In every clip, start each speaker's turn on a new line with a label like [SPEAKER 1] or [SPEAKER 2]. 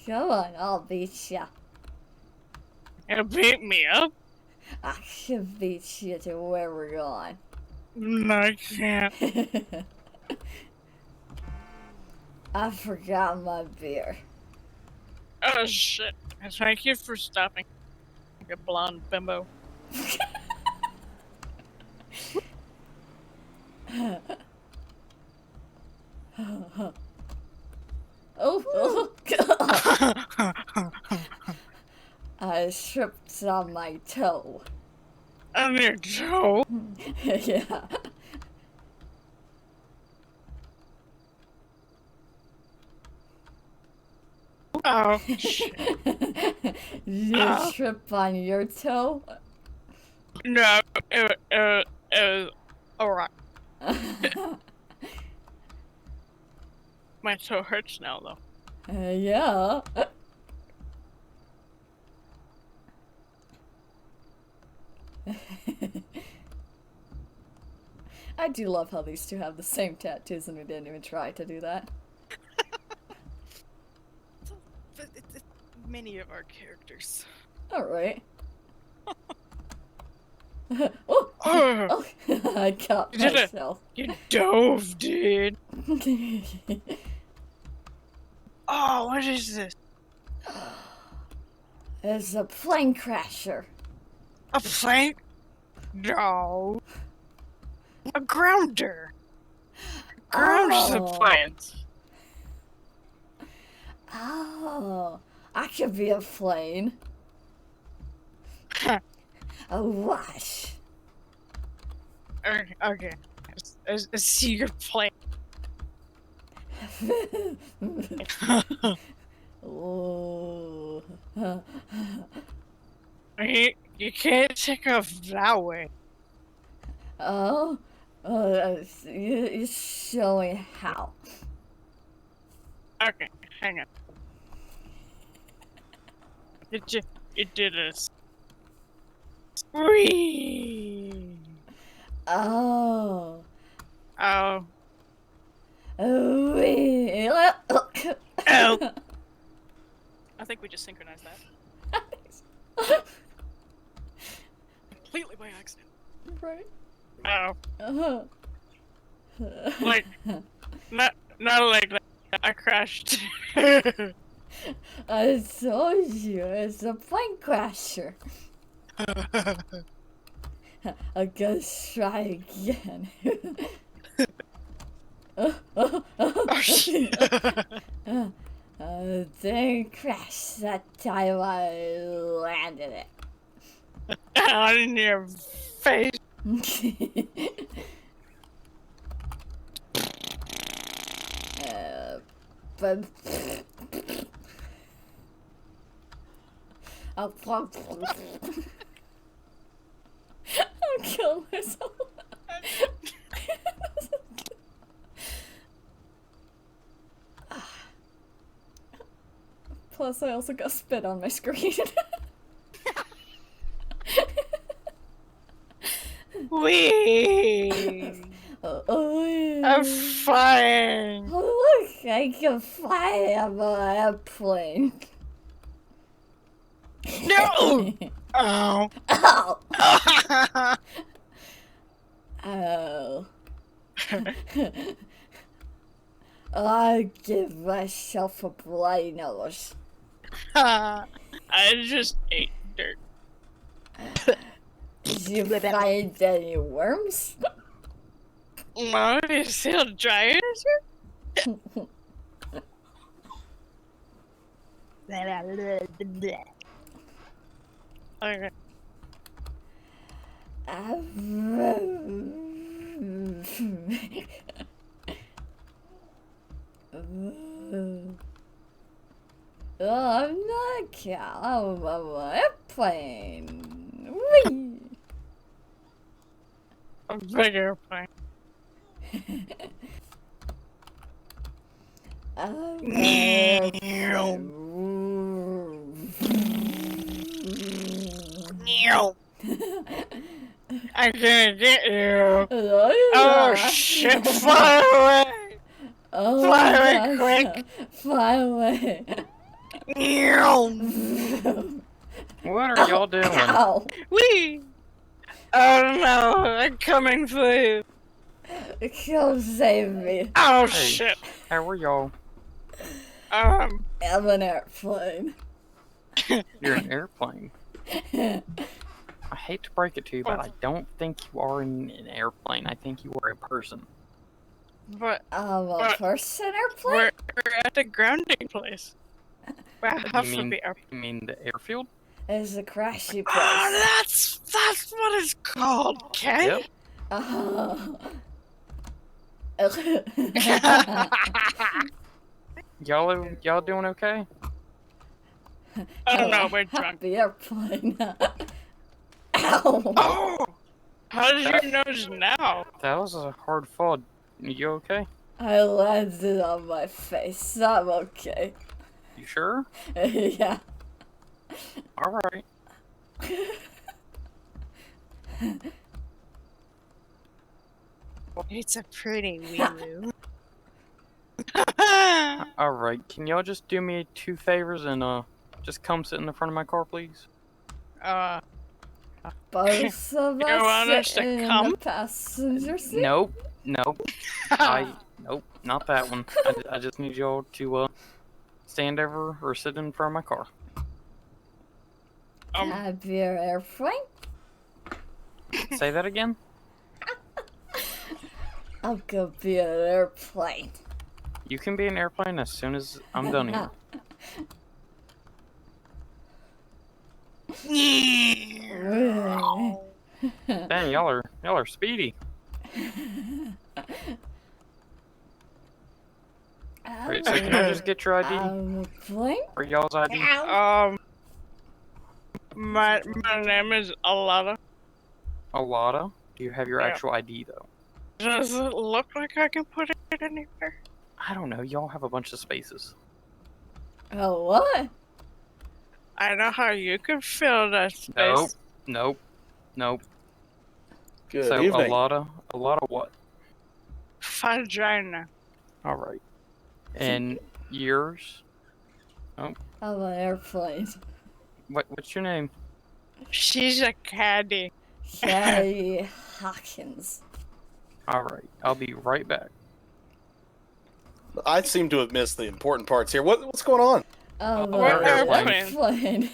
[SPEAKER 1] Come on, I'll beat ya.
[SPEAKER 2] You'll beat me up?
[SPEAKER 1] I can beat you to where we're going.
[SPEAKER 2] No, I can't.
[SPEAKER 1] I forgot my beer.
[SPEAKER 2] Oh shit. Thank you for stopping. You blonde bimbo.
[SPEAKER 1] Oh, I tripped on my toe.
[SPEAKER 2] On your toe?
[SPEAKER 1] Yeah.
[SPEAKER 2] Oh, shit.
[SPEAKER 1] You trip on your toe?
[SPEAKER 2] No, it was alright. My toe hurts now, though.
[SPEAKER 1] Yeah. I do love how these two have the same tattoos and we didn't even try to do that.
[SPEAKER 2] But it's many of our characters.
[SPEAKER 1] Alright. Oh, I caught myself.
[SPEAKER 2] You dove, dude. Oh, what is this?
[SPEAKER 1] It's a plane crasher.
[SPEAKER 2] A plane? No. A grounder. Grounders the planes.
[SPEAKER 1] Oh, I could be a plane. A wash.
[SPEAKER 2] Okay. I see your plane.
[SPEAKER 1] Oh.
[SPEAKER 2] You can't take off that way.
[SPEAKER 1] Oh? You're showing how.
[SPEAKER 2] Okay, hang on. You did this. Whee!
[SPEAKER 1] Oh.
[SPEAKER 2] Oh.
[SPEAKER 1] Oh.
[SPEAKER 2] Oh. I think we just synchronized that. Completely by accident.
[SPEAKER 1] Right.
[SPEAKER 2] Oh.
[SPEAKER 1] Uh-huh.
[SPEAKER 2] Like, not like that. I crashed.
[SPEAKER 1] I told you, it's a plane crasher. I'm gonna try again.
[SPEAKER 2] Oh shit.
[SPEAKER 1] Didn't crash that time I landed it.
[SPEAKER 2] On your face.
[SPEAKER 1] But I'll kill myself. Plus, I also got spit on my screen.
[SPEAKER 2] Wee! I'm flying!
[SPEAKER 1] Oh, look, I can fly on an airplane.
[SPEAKER 2] No! Oh.
[SPEAKER 1] Ow! Oh. I give myself a bloody nose.
[SPEAKER 2] I just ate dirt.
[SPEAKER 1] Did you find any worms?
[SPEAKER 2] Mom, you still dry Okay.
[SPEAKER 1] Oh, I'm not a cow. I'm an airplane. Whee!
[SPEAKER 2] A big airplane. I can't get you. Oh shit, fly away!
[SPEAKER 1] Oh,
[SPEAKER 2] fly away quick!
[SPEAKER 1] Fly away.
[SPEAKER 3] What are y'all doing?
[SPEAKER 1] Ow!
[SPEAKER 2] Wee! Oh no, I'm coming for you.
[SPEAKER 1] Come save me.
[SPEAKER 2] Oh
[SPEAKER 3] Hey.
[SPEAKER 2] shit.
[SPEAKER 3] How are y'all?
[SPEAKER 1] I'm an airplane.
[SPEAKER 3] You're an airplane. I hate to break it to you, but I don't think you are an airplane. I think you are a person.
[SPEAKER 2] But
[SPEAKER 1] I'm a
[SPEAKER 2] What?
[SPEAKER 1] person airplane?
[SPEAKER 2] we're at the grounding place. We have
[SPEAKER 3] You
[SPEAKER 2] to be up.
[SPEAKER 3] mean the airfield?
[SPEAKER 1] It's a crashy place.
[SPEAKER 2] Oh, that's what it's called, okay?
[SPEAKER 3] Yep.
[SPEAKER 1] Oh.
[SPEAKER 3] Y'all doing okay?
[SPEAKER 2] Oh no, we're drunk.
[SPEAKER 1] The airplane. Ow!
[SPEAKER 2] Oh! How does your nose now?
[SPEAKER 3] That was a hard fall. You okay?
[SPEAKER 1] I landed on my face. I'm okay.
[SPEAKER 3] You sure?
[SPEAKER 1] Yeah.
[SPEAKER 3] All right.
[SPEAKER 2] It's a pretty wee-woo.
[SPEAKER 3] All right. Can y'all just do me 2 favors and just come sit in the front of my car, please?
[SPEAKER 1] Both of
[SPEAKER 2] You want
[SPEAKER 1] us
[SPEAKER 2] us to
[SPEAKER 1] sitting in
[SPEAKER 2] come?
[SPEAKER 1] the passenger seat?
[SPEAKER 3] Nope. Nope. Nope. Not that one. I just need y'all to stand over or sit in front of my car.
[SPEAKER 1] Can I be your airplane?
[SPEAKER 3] Say that again.
[SPEAKER 1] I'm gonna be an airplane.
[SPEAKER 3] You can be an airplane as soon as I'm done here. Dang, y'all are speedy. Wait, so can I just get your ID?
[SPEAKER 1] I'm a plane?
[SPEAKER 3] Or y'all's ID?
[SPEAKER 2] My name is Alota.
[SPEAKER 3] Alota? Do you have your
[SPEAKER 2] Yeah.
[SPEAKER 3] actual ID though?
[SPEAKER 2] Does it look like I can put it anywhere?
[SPEAKER 3] I don't know. Y'all have a bunch of spaces.
[SPEAKER 1] Oh, what?
[SPEAKER 2] I know how you can fill that space.
[SPEAKER 3] Nope.
[SPEAKER 4] Good
[SPEAKER 3] So
[SPEAKER 4] evening.
[SPEAKER 3] Alota what?
[SPEAKER 2] Vagina.
[SPEAKER 3] All right. And yours?
[SPEAKER 1] I'm an airplane.
[SPEAKER 3] What's your name?
[SPEAKER 2] She's a caddy.
[SPEAKER 1] Carrie Hawkins.
[SPEAKER 3] All right. I'll be right back.
[SPEAKER 4] I seem to have missed the important parts here. What's going on?
[SPEAKER 1] I'm
[SPEAKER 2] We're
[SPEAKER 1] an
[SPEAKER 2] airplane.
[SPEAKER 1] airplane.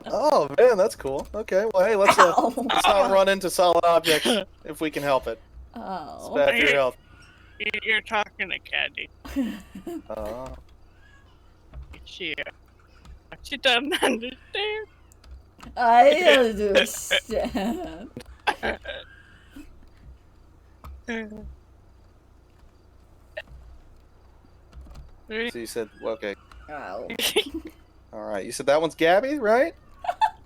[SPEAKER 4] Oh man, that's cool. Okay, well hey, let's
[SPEAKER 1] Ow.
[SPEAKER 4] not run into solid objects if we can help it. It's
[SPEAKER 1] Oh.
[SPEAKER 4] bad for your health.
[SPEAKER 2] You're talking to caddy.
[SPEAKER 4] Oh.
[SPEAKER 2] She doesn't understand.
[SPEAKER 1] I understand.
[SPEAKER 4] So you said okay.
[SPEAKER 1] Ow.
[SPEAKER 4] All right. You said that one's Gabby, right?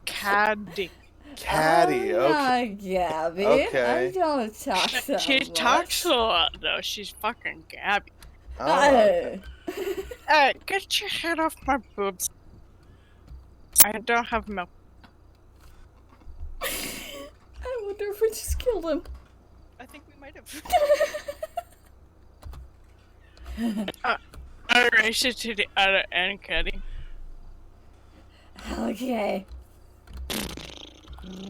[SPEAKER 2] Caddy.
[SPEAKER 4] Caddy.
[SPEAKER 1] I'm
[SPEAKER 4] Okay.
[SPEAKER 1] not Gabby.
[SPEAKER 4] Okay.
[SPEAKER 1] I don't talk that
[SPEAKER 2] She
[SPEAKER 1] much.
[SPEAKER 2] talks a lot though. She's fucking Gabby.
[SPEAKER 4] Oh,
[SPEAKER 1] Hey.
[SPEAKER 2] Hey, get your head off my boobs. I don't have milk.
[SPEAKER 1] I wonder if we just killed him.
[SPEAKER 2] I think we might have. I race you to the other end, Caddy.
[SPEAKER 1] Okay.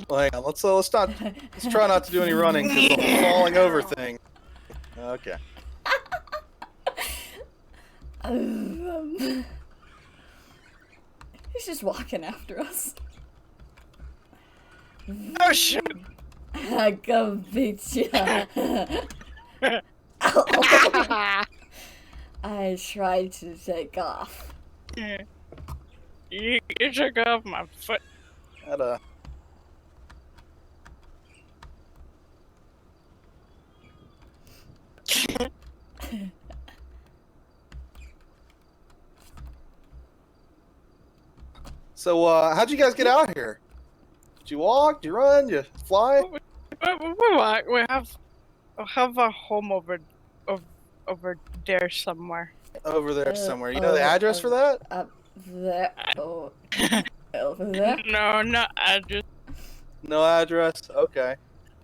[SPEAKER 4] well, hang on. Let's try not to do any running because the whole falling over thing. Okay.
[SPEAKER 1] He's just walking after us.
[SPEAKER 2] Oh shit!
[SPEAKER 1] I go beat you. I tried to take off.
[SPEAKER 2] You took off my foot.
[SPEAKER 4] That, So, how'd you guys get out here? Did you walk? Did you run? Did you fly?
[SPEAKER 2] We have a home over there somewhere.
[SPEAKER 4] Over there somewhere. You know the address for that?
[SPEAKER 1] Up there. Oh. Over there.
[SPEAKER 2] No, not address.
[SPEAKER 4] No address? Okay.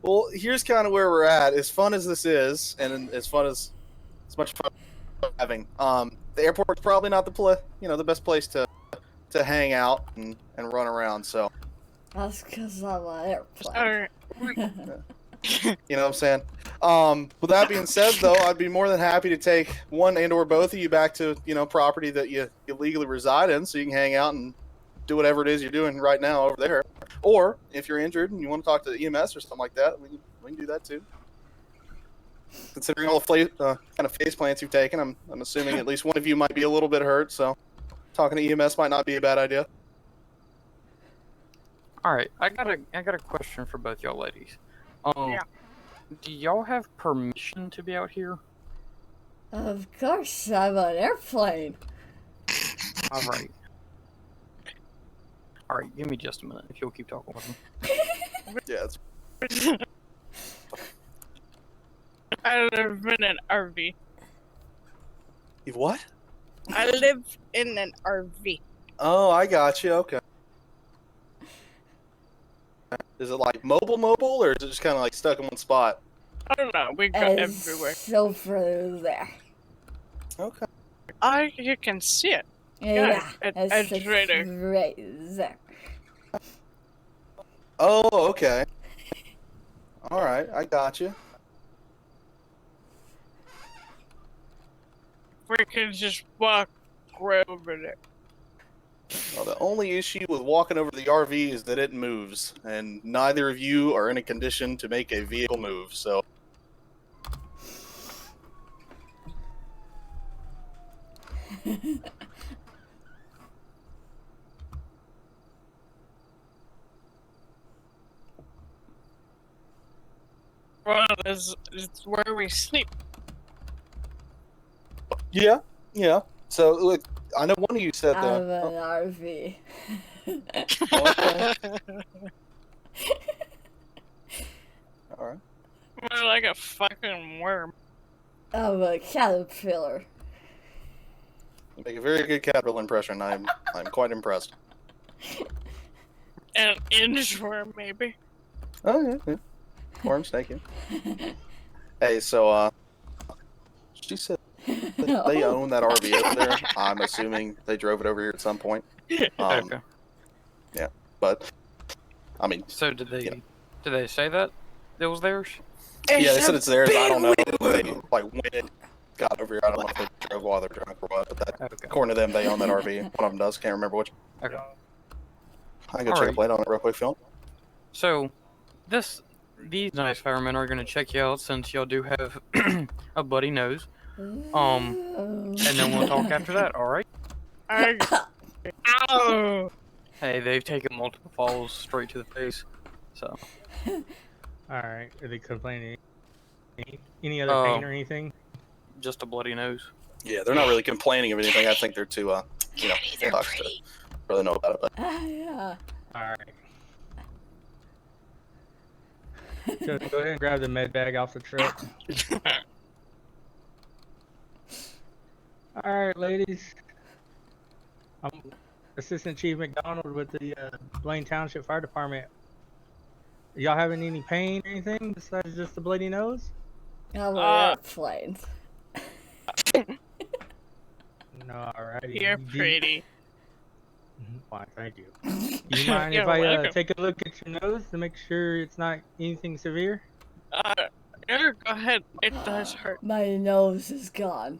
[SPEAKER 4] Well, here's kind of where we're at. As fun as this is, and as much fun as having, the airport's probably not the best place to to hang out and run around. So
[SPEAKER 1] That's because I'm an airplane.
[SPEAKER 2] Sorry.
[SPEAKER 4] you know what I'm saying. With that being said, though, I'd be more than happy to take one and/or both of you back to property that you legally reside in, so you can hang out and do whatever it is you're doing right now over there. Or if you're injured and you want to talk to the EMS or something like that, we can do that too. Considering all the kind of face plants you've taken, I'm assuming at least one of you might be a little bit hurt. So talking to EMS might not be a bad idea.
[SPEAKER 3] All right, I got a question for both y'all ladies.
[SPEAKER 2] Yeah.
[SPEAKER 3] Do y'all have permission to be out here?
[SPEAKER 1] Of course, I'm an airplane.
[SPEAKER 3] All right. All right, give me just a minute if you'll keep talking with me.
[SPEAKER 4] Yeah.
[SPEAKER 2] I live in an RV.
[SPEAKER 4] You what?
[SPEAKER 2] I live in an RV.
[SPEAKER 4] Oh, I got you. Okay. Is it like mobile, or is it just kind of like stuck in one spot?
[SPEAKER 2] I don't know. We go
[SPEAKER 1] It's
[SPEAKER 2] everywhere.
[SPEAKER 1] over there.
[SPEAKER 4] Okay.
[SPEAKER 2] You can see it.
[SPEAKER 1] Yeah,
[SPEAKER 2] it's right there.
[SPEAKER 1] right there.
[SPEAKER 4] Oh, okay. All right, I got you.
[SPEAKER 2] We can just walk right over there.
[SPEAKER 4] Well, the only issue with walking over the RV is that it moves, and neither of you are in a condition to make a vehicle move, so...
[SPEAKER 2] Well, it's where we sleep.
[SPEAKER 4] Yeah. So, look, I know one of you said
[SPEAKER 1] I'm
[SPEAKER 4] that...
[SPEAKER 1] an RV.
[SPEAKER 4] Okay. Alright.
[SPEAKER 2] We're like a fucking worm.
[SPEAKER 1] I'm a caterpillar.
[SPEAKER 4] You make a very good caterpillar impression. I'm quite impressed.
[SPEAKER 2] An inchworm, maybe.
[SPEAKER 4] Oh, yeah. Worm, snake, yeah. Hey, so, she said that they own that RV over there. I'm assuming they drove it over here at some point.
[SPEAKER 3] Okay.
[SPEAKER 4] Yeah, but, I mean...
[SPEAKER 3] So did they say that it was theirs?
[SPEAKER 4] Yeah, they said it's theirs. I don't know if they, like, when it got over here. I don't know if they drove while they're drunk or what, but that,
[SPEAKER 3] Okay.
[SPEAKER 4] according to them, they own that RV. One of them does. Can't remember which.
[SPEAKER 3] Okay.
[SPEAKER 4] I can go check a plate on it real quick, Phil.
[SPEAKER 3] So, these nice firemen are gonna check you out since y'all do have a bloody nose. And then we'll talk after that. All right?
[SPEAKER 2] Ow!
[SPEAKER 3] Hey, they've taken multiple falls straight to the face, so.
[SPEAKER 5] Alright, are they complaining? Any other pain or anything?
[SPEAKER 3] Just a bloody nose.
[SPEAKER 4] Yeah, they're not really complaining of anything. I think they're too, fucked to really know about it. But
[SPEAKER 1] Yeah.
[SPEAKER 5] Alright. So go ahead and grab the med bag off the truck. Alright, ladies. I'm Assistant Chief McDonald with the Blaine Township Fire Department. Y'all having any pain or anything besides just the bloody nose?
[SPEAKER 1] I'm an airplane.
[SPEAKER 5] No, alrighty.
[SPEAKER 2] You're pretty.
[SPEAKER 5] Fine, thank you. Do you mind if
[SPEAKER 2] You're
[SPEAKER 5] I
[SPEAKER 2] welcome.
[SPEAKER 5] take a look at your nose to make sure it's not anything severe?
[SPEAKER 2] Yeah, go ahead. It does hurt.
[SPEAKER 1] My nose is gone.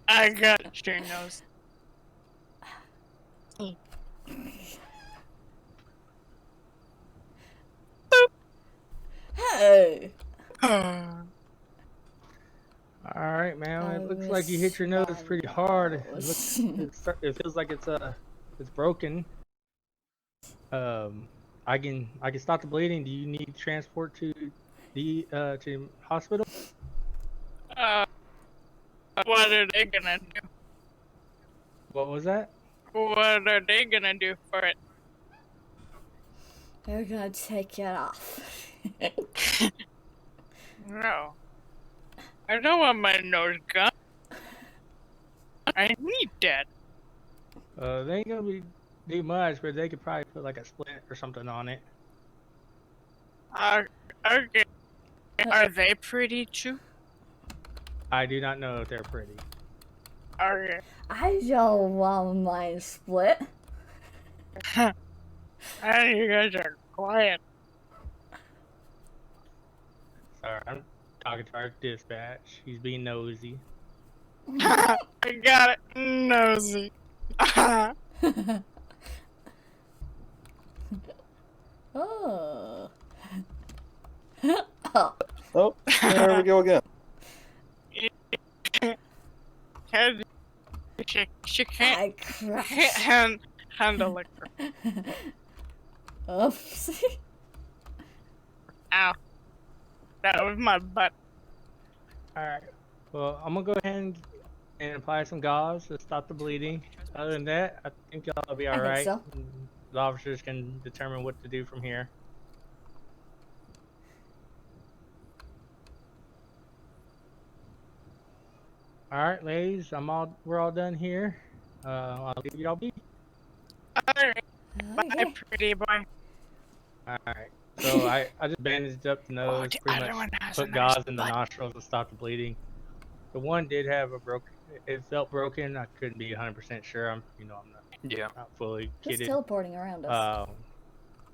[SPEAKER 2] I got your nose.
[SPEAKER 1] Hey!
[SPEAKER 5] Alright, man. It looks like you hit your nose pretty hard. It feels like it's broken. I can stop the bleeding. Do you need transport to the hospital?
[SPEAKER 2] What are they gonna do?
[SPEAKER 5] What was that?
[SPEAKER 2] What are they gonna do for it?
[SPEAKER 1] They're gonna take it off.
[SPEAKER 2] No. I don't want my nose gone. I need that.
[SPEAKER 5] They ain't gonna do much, but they could probably put like a splint or something on it.
[SPEAKER 2] Okay. Are they pretty too?
[SPEAKER 5] I do not know if they're pretty.
[SPEAKER 2] Okay.
[SPEAKER 1] I don't want mine split.
[SPEAKER 2] Hey, you guys are quiet.
[SPEAKER 5] Sorry, I'm talking to our dispatch. He's being nosy.
[SPEAKER 2] I got it. Nosy.
[SPEAKER 1] Oh. Oh.
[SPEAKER 4] Oh, there we go again.
[SPEAKER 2] She can't
[SPEAKER 1] I crashed.
[SPEAKER 2] handle it.
[SPEAKER 1] Oopsie.
[SPEAKER 2] Ow. That was my butt.
[SPEAKER 5] Alright. Well, I'm gonna go ahead and apply some gauze to stop the bleeding. Other than that, I think y'all will be
[SPEAKER 1] I think
[SPEAKER 5] alright.
[SPEAKER 1] so.
[SPEAKER 5] The officers can determine what to do from here. Alright, ladies, we're all done here. I'll leave y'all be.
[SPEAKER 2] Alright. Bye,
[SPEAKER 1] Okay.
[SPEAKER 2] pretty boy.
[SPEAKER 5] Alright. So I just bandaged up the nose,
[SPEAKER 2] the
[SPEAKER 5] pretty
[SPEAKER 2] other
[SPEAKER 5] much
[SPEAKER 2] one has a
[SPEAKER 5] put
[SPEAKER 2] nice
[SPEAKER 5] gauze in the
[SPEAKER 2] butt.
[SPEAKER 5] nostrils to stop the bleeding. The one did have a it felt broken. I couldn't be 100% sure. I'm
[SPEAKER 3] Yeah.
[SPEAKER 5] not fully
[SPEAKER 1] Just
[SPEAKER 5] kidded.
[SPEAKER 1] teleporting around us.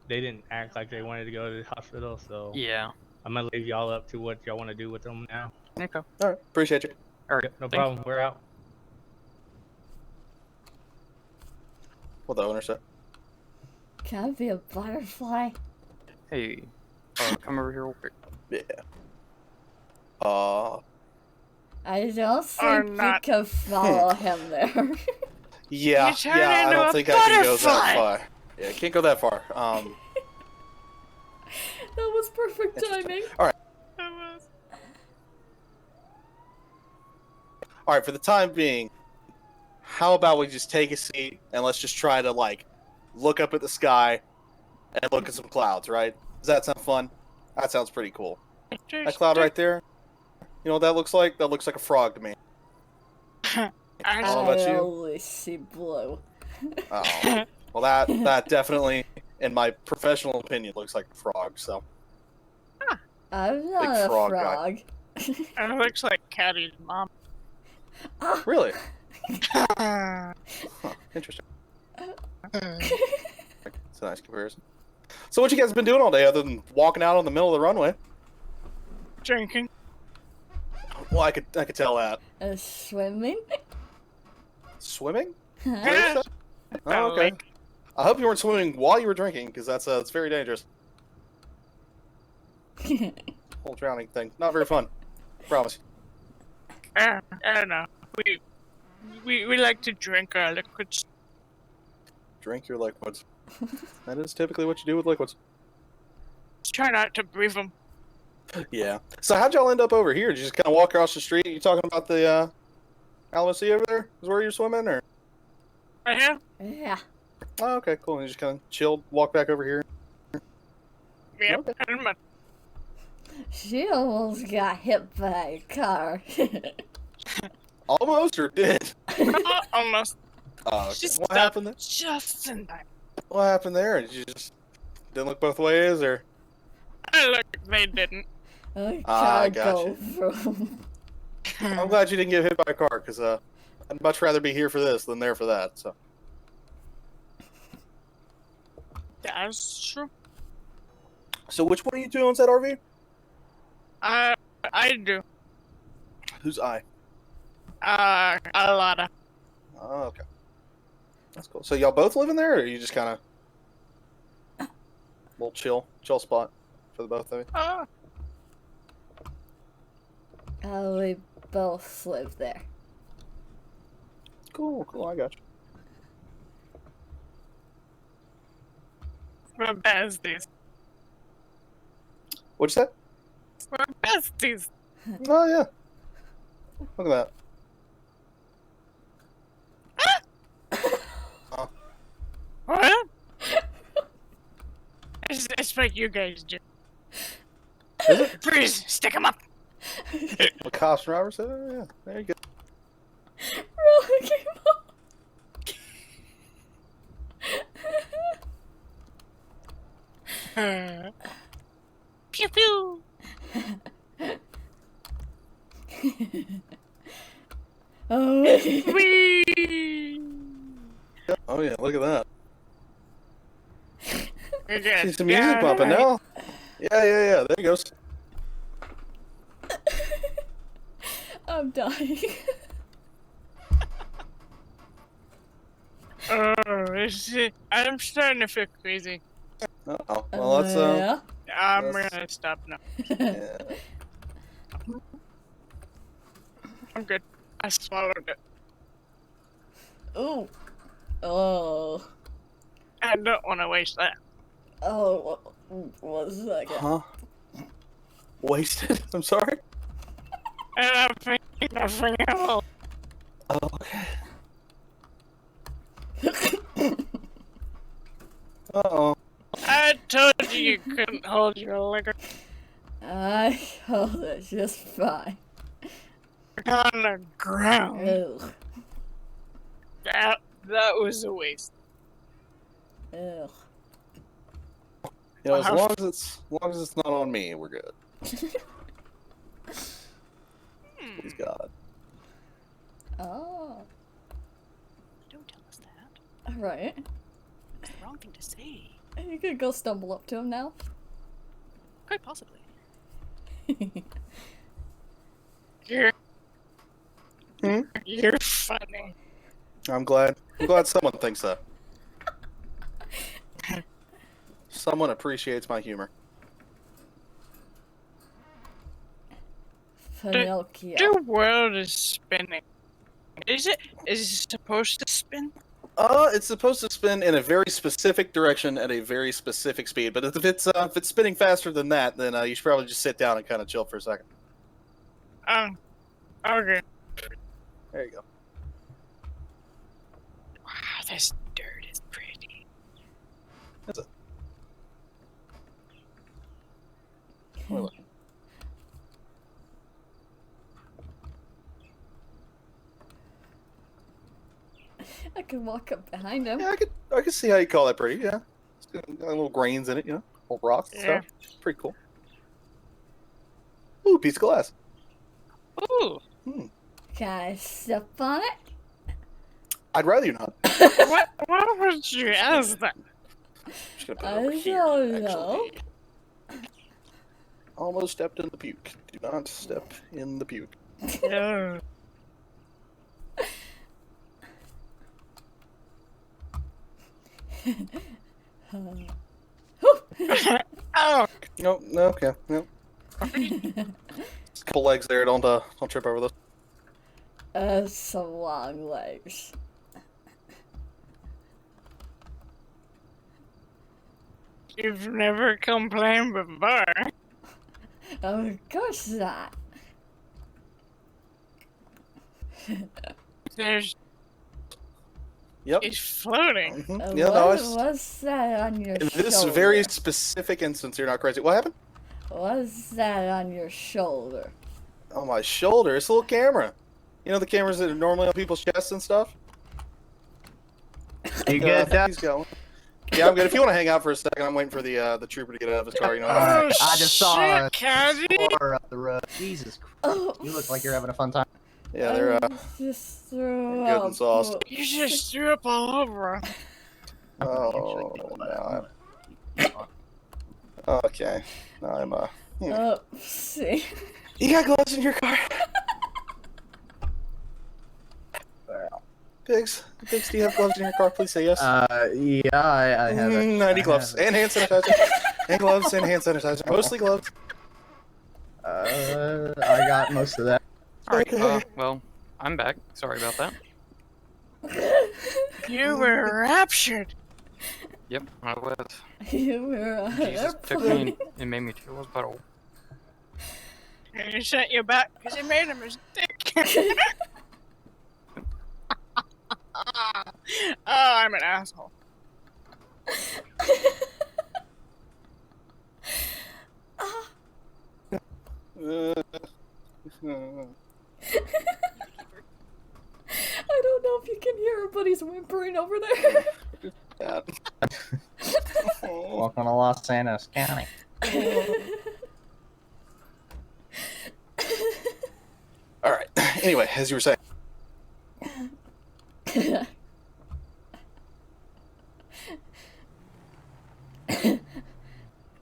[SPEAKER 5] They didn't act like they wanted to go to the hospital, so
[SPEAKER 3] Yeah.
[SPEAKER 5] I'm gonna leave y'all up to what y'all want to do with them now.
[SPEAKER 3] Okay.
[SPEAKER 4] All right, appreciate you.
[SPEAKER 3] All right.
[SPEAKER 5] Yep, no
[SPEAKER 3] thanks.
[SPEAKER 5] problem. We're out.
[SPEAKER 4] What the owner said.
[SPEAKER 1] Can I be a butterfly?
[SPEAKER 3] Hey, come over here real quick.
[SPEAKER 4] Yeah.
[SPEAKER 1] I don't
[SPEAKER 2] Or
[SPEAKER 1] think we
[SPEAKER 2] not.
[SPEAKER 1] can follow him there.
[SPEAKER 4] Yeah,
[SPEAKER 2] You turn
[SPEAKER 4] I
[SPEAKER 2] into
[SPEAKER 4] don't
[SPEAKER 2] a
[SPEAKER 4] think I can go
[SPEAKER 2] butterfly.
[SPEAKER 4] that far. Yeah, I can't go that far.
[SPEAKER 1] That was perfect timing.
[SPEAKER 4] All right, for the time being, how about we just take a seat and let's just try to like look up at the sky and look at some clouds, right? Does that sound fun? That sounds pretty cool. That cloud right there, you know what that looks like? That looks like a frog to me.
[SPEAKER 1] I
[SPEAKER 4] How about you?
[SPEAKER 1] only see blue.
[SPEAKER 4] Oh, well, that definitely, in my professional opinion, looks like a frog. So
[SPEAKER 1] I'm not a
[SPEAKER 4] frog guy.
[SPEAKER 1] frog.
[SPEAKER 2] It looks like Caddy's mom.
[SPEAKER 4] really, huh, interesting. It's a nice comparison. So what you guys been doing all day other than walking out on the middle of the runway?
[SPEAKER 2] Drinking.
[SPEAKER 4] Well, I could tell that.
[SPEAKER 1] Swimming?
[SPEAKER 4] Swimming?
[SPEAKER 2] Yeah.
[SPEAKER 4] Oh, okay. I hope you weren't swimming while you were drinking, because it's very dangerous. Whole drowning thing, not very fun. Promise.
[SPEAKER 2] I don't know. We like to drink our liquids.
[SPEAKER 4] Drink your liquids. That is typically what you do with liquids.
[SPEAKER 2] Try not to breathe them.
[SPEAKER 4] Yeah. So how'd y'all end up over here? Did you just kind of walk across the street? You talking about the Alamo Sea over there? Is where you're swimming, or?
[SPEAKER 2] Right here?
[SPEAKER 1] Yeah.
[SPEAKER 4] Oh, okay, cool. You just kind of chilled, walk back over here.
[SPEAKER 2] Yep.
[SPEAKER 4] Okay.
[SPEAKER 2] And my-
[SPEAKER 1] She almost got hit by a car.
[SPEAKER 4] Almost, or did?
[SPEAKER 2] almost.
[SPEAKER 4] Oh, okay.
[SPEAKER 2] Just
[SPEAKER 4] What
[SPEAKER 2] stopped
[SPEAKER 4] happened there?
[SPEAKER 2] just in time.
[SPEAKER 4] What happened there? Did you just didn't look both ways, or?
[SPEAKER 2] I look, they didn't.
[SPEAKER 1] I
[SPEAKER 4] I
[SPEAKER 1] can't
[SPEAKER 4] gotcha.
[SPEAKER 1] go through.
[SPEAKER 4] I'm glad you didn't get hit by a car, because I'd much rather be here for this than there for that. So.
[SPEAKER 2] That's true.
[SPEAKER 4] So which one of you two owns that RV?
[SPEAKER 2] I do.
[SPEAKER 4] Who's I?
[SPEAKER 2] A lot of.
[SPEAKER 4] Oh, okay. That's cool. So y'all both live in there, or are you just kind of little chill spot for the both of you?
[SPEAKER 1] We both live there.
[SPEAKER 4] Cool. I got you.
[SPEAKER 2] We're besties.
[SPEAKER 4] What'd you say?
[SPEAKER 2] We're besties.
[SPEAKER 4] Oh yeah. Look at that.
[SPEAKER 2] What? It's what you guys do.
[SPEAKER 4] Is it?
[SPEAKER 2] Freeze! Stick him up!
[SPEAKER 4] What cops and robbers said? Oh, yeah. There you go.
[SPEAKER 1] Roller came up.
[SPEAKER 2] Pew pew!
[SPEAKER 1] Oh,
[SPEAKER 2] Whee!
[SPEAKER 4] Oh yeah, look at that.
[SPEAKER 2] We're gonna
[SPEAKER 4] See some music
[SPEAKER 2] die.
[SPEAKER 4] bumping now. Yeah. There he goes.
[SPEAKER 1] I'm dying.
[SPEAKER 2] Oh, I'm starting to feel crazy.
[SPEAKER 4] Uh-oh. Well, let's
[SPEAKER 1] yeah.
[SPEAKER 2] I'm
[SPEAKER 4] That's-
[SPEAKER 2] gonna stop now.
[SPEAKER 4] yeah.
[SPEAKER 2] I'm good. I swallowed it.
[SPEAKER 1] Ooh. Oh.
[SPEAKER 2] I don't want to waste that.
[SPEAKER 1] Oh. 1 second.
[SPEAKER 4] Huh? Wasted? I'm sorry.
[SPEAKER 2] And I'm thinking nothing else.
[SPEAKER 4] Oh, okay. Uh-oh.
[SPEAKER 2] I told you couldn't hold your liquor
[SPEAKER 1] I hold it just fine.
[SPEAKER 2] on the ground.
[SPEAKER 1] Ew.
[SPEAKER 2] That was a waste.
[SPEAKER 1] Ew.
[SPEAKER 4] You know, as
[SPEAKER 2] Wow.
[SPEAKER 4] long as it's not on me, we're good. Please God.
[SPEAKER 1] Oh.
[SPEAKER 6] Don't tell us that.
[SPEAKER 1] Alright.
[SPEAKER 6] It's the wrong thing to say.
[SPEAKER 1] You could go stumble up to him now.
[SPEAKER 6] Quite possibly.
[SPEAKER 2] You're
[SPEAKER 4] Hmm?
[SPEAKER 2] you're funny.
[SPEAKER 4] I'm glad someone thinks that. Someone appreciates my humor.
[SPEAKER 1] Pinocchio.
[SPEAKER 2] The world is spinning. Is it supposed to spin?
[SPEAKER 4] It's supposed to spin in a very specific direction at a very specific speed. But if it's spinning faster than that, then you should probably just sit down and kind of chill for a second.
[SPEAKER 2] Okay.
[SPEAKER 4] There you go.
[SPEAKER 2] Wow, this dirt is pretty.
[SPEAKER 4] That's it. Oh, look.
[SPEAKER 1] I could walk up behind him.
[SPEAKER 4] Yeah, I could see how you call that pretty. Yeah, it's got little grains in it, you know, little rocks and
[SPEAKER 2] Yeah.
[SPEAKER 4] stuff. Pretty cool. Ooh, piece of glass.
[SPEAKER 2] Ooh.
[SPEAKER 1] Can I step on it?
[SPEAKER 4] I'd rather you not.
[SPEAKER 2] Why would you ask that?
[SPEAKER 4] Just gonna put it
[SPEAKER 1] I
[SPEAKER 4] over here.
[SPEAKER 1] don't know.
[SPEAKER 4] Actually, almost stepped in the puke. Do not step in the puke.
[SPEAKER 2] Yeah. Oh,
[SPEAKER 4] Nope. No. Okay. Nope. Just a couple legs there. Don't trip over those.
[SPEAKER 1] Some long legs.
[SPEAKER 2] you've never complained before.
[SPEAKER 1] Of course not.
[SPEAKER 2] There's
[SPEAKER 4] Yep.
[SPEAKER 2] it's floating.
[SPEAKER 4] Mhm. Yeah. No.
[SPEAKER 1] What's that on your
[SPEAKER 4] In
[SPEAKER 1] shoulder?
[SPEAKER 4] this very specific instance, you're not crazy. What happened?
[SPEAKER 1] What's that on your shoulder?
[SPEAKER 4] On my shoulder. It's a little camera. You know the cameras that are normally on people's chests and stuff?
[SPEAKER 7] You
[SPEAKER 4] I
[SPEAKER 7] good,
[SPEAKER 4] think he's going. Yeah, I'm good. If you want to hang out for a second, I'm waiting for the trooper to get out of his car. You know.
[SPEAKER 7] Alright,
[SPEAKER 2] Oh,
[SPEAKER 7] I just saw a
[SPEAKER 2] shit, Cadi.
[SPEAKER 7] explorer up the road. Jesus Christ.
[SPEAKER 1] Oh,
[SPEAKER 7] You look like you're having a fun time.
[SPEAKER 4] Yeah, they're
[SPEAKER 1] I just threw
[SPEAKER 4] good
[SPEAKER 1] up.
[SPEAKER 4] and sauced.
[SPEAKER 2] You just threw up all over.
[SPEAKER 4] Oh, no. Okay. Now I'm
[SPEAKER 1] See.
[SPEAKER 4] You got gloves in your car? Pigs, do you have gloves in your car? Please say yes.
[SPEAKER 7] Yeah, I have it.
[SPEAKER 4] 90
[SPEAKER 7] I
[SPEAKER 4] gloves
[SPEAKER 7] have it.
[SPEAKER 4] and hand sanitizer. And gloves and hand sanitizer. Mostly gloves.
[SPEAKER 7] I got most of that.
[SPEAKER 3] Alright, well, I'm back. Sorry about that.
[SPEAKER 2] You were raptured.
[SPEAKER 3] Yep, I was.
[SPEAKER 1] You were on
[SPEAKER 3] Jesus took me
[SPEAKER 1] airplane.
[SPEAKER 3] and made me feel his butthole.
[SPEAKER 2] And he sent you back because he made a mistake. Oh, I'm an asshole.
[SPEAKER 1] I don't know if you can hear him, but he's whimpering over there.
[SPEAKER 4] Yeah.
[SPEAKER 7] Welcome to Los Santos County.
[SPEAKER 4] All right. Anyway, as you were saying.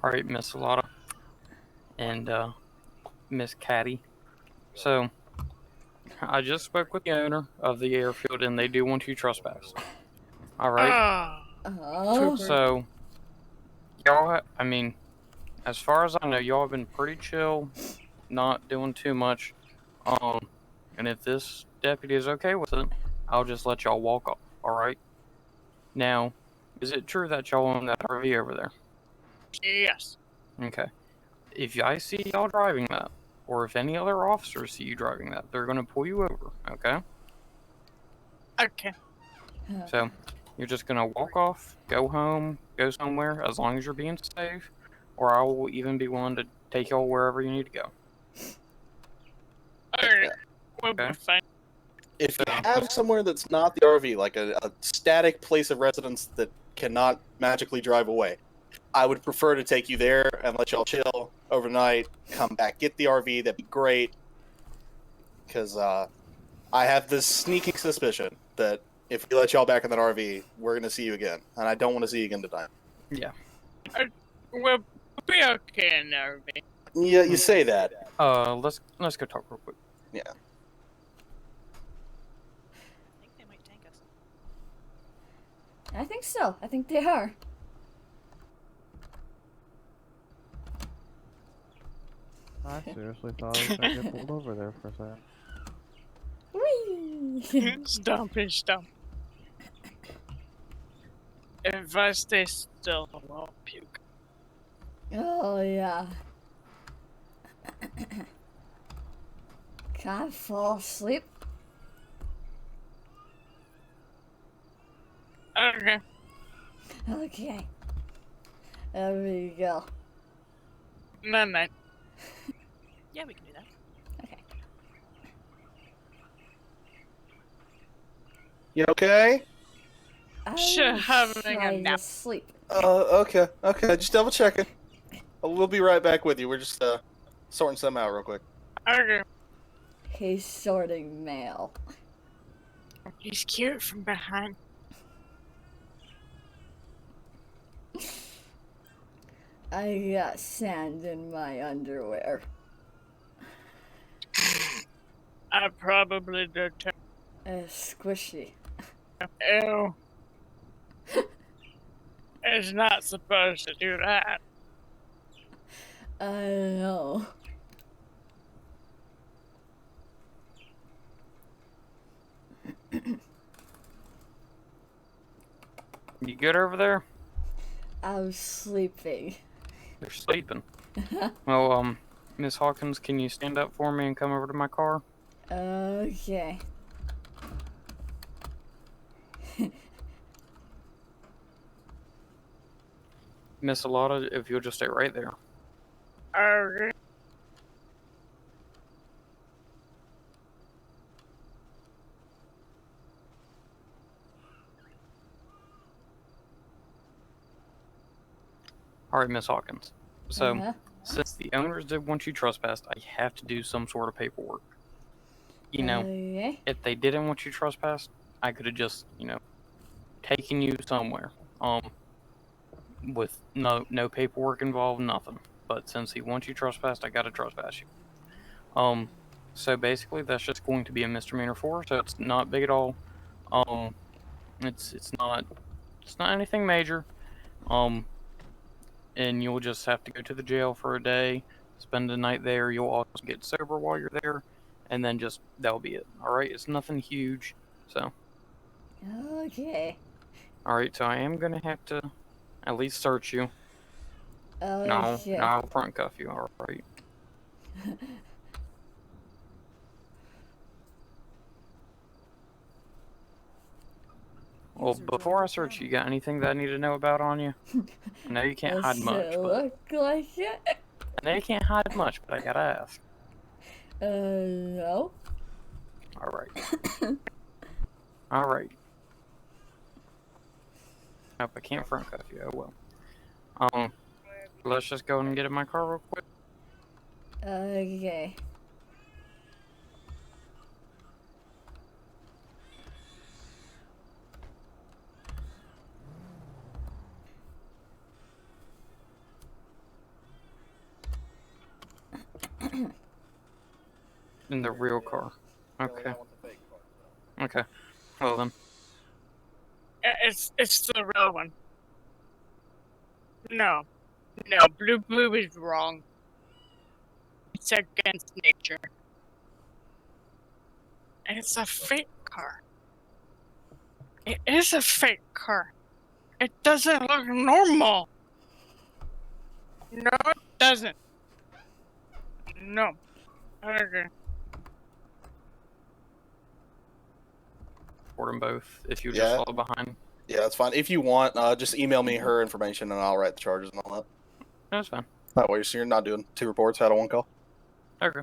[SPEAKER 3] Alright, Miss Alota and Miss Cadi. So, I just spoke with the owner of the airfield and they do want you trespassed. Alright?
[SPEAKER 2] Ah,
[SPEAKER 1] Oh.
[SPEAKER 3] So, I mean, as far as I know, y'all have been pretty chill, not doing too much. And if this deputy is okay with it, I'll just let y'all walk off, alright? Now, is it true that y'all own that RV over there?
[SPEAKER 2] yes.
[SPEAKER 3] Okay. If I see y'all driving that, or if any other officers see you driving that, they're gonna pull you over, okay?
[SPEAKER 2] Okay.
[SPEAKER 3] So, you're just gonna walk off, go home, go somewhere, as long as you're being safe, or I will even be willing to take y'all wherever you need to go.
[SPEAKER 2] Alright. We'll be
[SPEAKER 3] Okay.
[SPEAKER 2] fine.
[SPEAKER 4] If you have somewhere that's not the RV, like a static place of residence that cannot magically drive away, I would prefer to take you there and let y'all chill overnight, come back, get the RV, that'd be great. Because I have this sneaking suspicion that if we let y'all back in that RV, we're going to see you again. And I don't want to see you again tonight.
[SPEAKER 3] Yeah.
[SPEAKER 2] We'll be okay in there.
[SPEAKER 4] Yeah, you say that.
[SPEAKER 3] Let's go talk real quick.
[SPEAKER 4] Yeah.
[SPEAKER 6] I think they might tank us.
[SPEAKER 1] I think so. I think they are.
[SPEAKER 8] I seriously thought I was gonna get pulled over there for a second.
[SPEAKER 1] Whee!
[SPEAKER 2] Stumpy stump. If I stay still, I'll puke.
[SPEAKER 1] Oh, yeah. Can I fall asleep?
[SPEAKER 2] Okay.
[SPEAKER 1] Okay. There we go.
[SPEAKER 2] Night night.
[SPEAKER 6] Yeah, we can do that.
[SPEAKER 1] Okay.
[SPEAKER 4] You okay?
[SPEAKER 1] I
[SPEAKER 2] Should
[SPEAKER 1] will
[SPEAKER 2] having a
[SPEAKER 1] try
[SPEAKER 2] nap.
[SPEAKER 1] to sleep.
[SPEAKER 4] Okay. Just double checking. We'll be right back with you. We're just sorting something out real quick.
[SPEAKER 2] Okay.
[SPEAKER 1] He's sorting mail.
[SPEAKER 2] He's cute from behind.
[SPEAKER 1] I got sand in my underwear.
[SPEAKER 2] I probably did too.
[SPEAKER 1] It's squishy.
[SPEAKER 2] Ew. It's not supposed to do that.
[SPEAKER 1] I know.
[SPEAKER 3] You good over there?
[SPEAKER 1] I'm sleeping.
[SPEAKER 3] They're sleeping. Well, Miss Hawkins, can you stand up for me and come over to my car?
[SPEAKER 1] Okay.
[SPEAKER 3] Miss Alota, if you'll just stay right there.
[SPEAKER 2] Okay.
[SPEAKER 3] Alright, Miss Hawkins. So,
[SPEAKER 1] Uh-huh.
[SPEAKER 3] since the owners did want you trespassed, I have to do some sort of paperwork. You know,
[SPEAKER 1] Okay.
[SPEAKER 3] if they didn't want you trespassed, I could have just, taken you somewhere. With no paperwork involved, nothing. But since he wants you trespassed, I gotta trespass you. So basically that's just going to be a misdemeanor for, so it's not big at all. It's not anything major. And you'll just have to go to the jail for a day, spend the night there. You'll also get sober while you're there, and then that'll be it. All right, it's nothing huge. So,
[SPEAKER 1] Okay.
[SPEAKER 3] all right, so I am gonna have to at least search you. No,
[SPEAKER 1] Okay.
[SPEAKER 3] I'll front cuff you. All right. Well, before I search you, got anything that I need to know about on you? I know you can't hide
[SPEAKER 1] Does
[SPEAKER 3] much,
[SPEAKER 1] it
[SPEAKER 3] but
[SPEAKER 1] look like it?
[SPEAKER 3] I know you can't hide much, but I gotta ask.
[SPEAKER 1] No.
[SPEAKER 3] All right. All right. Nope, I can't front cuff you. Oh well. Let's just go and get in my car real quick.
[SPEAKER 1] Okay.
[SPEAKER 3] In the real car. Okay. Okay. Well then.
[SPEAKER 2] It's the real one. No. Blue is wrong. It's against nature. And it's a fake car. It is a fake car. It doesn't look normal. No, it doesn't. No. Okay.
[SPEAKER 3] Report them both if you
[SPEAKER 4] Yeah.
[SPEAKER 3] just follow behind.
[SPEAKER 4] Yeah, that's fine. If you want, just email me her information and I'll write the charges and all that.
[SPEAKER 3] That's fine.
[SPEAKER 4] That way, so you're not doing 2 reports out of 1 call.
[SPEAKER 3] Okay.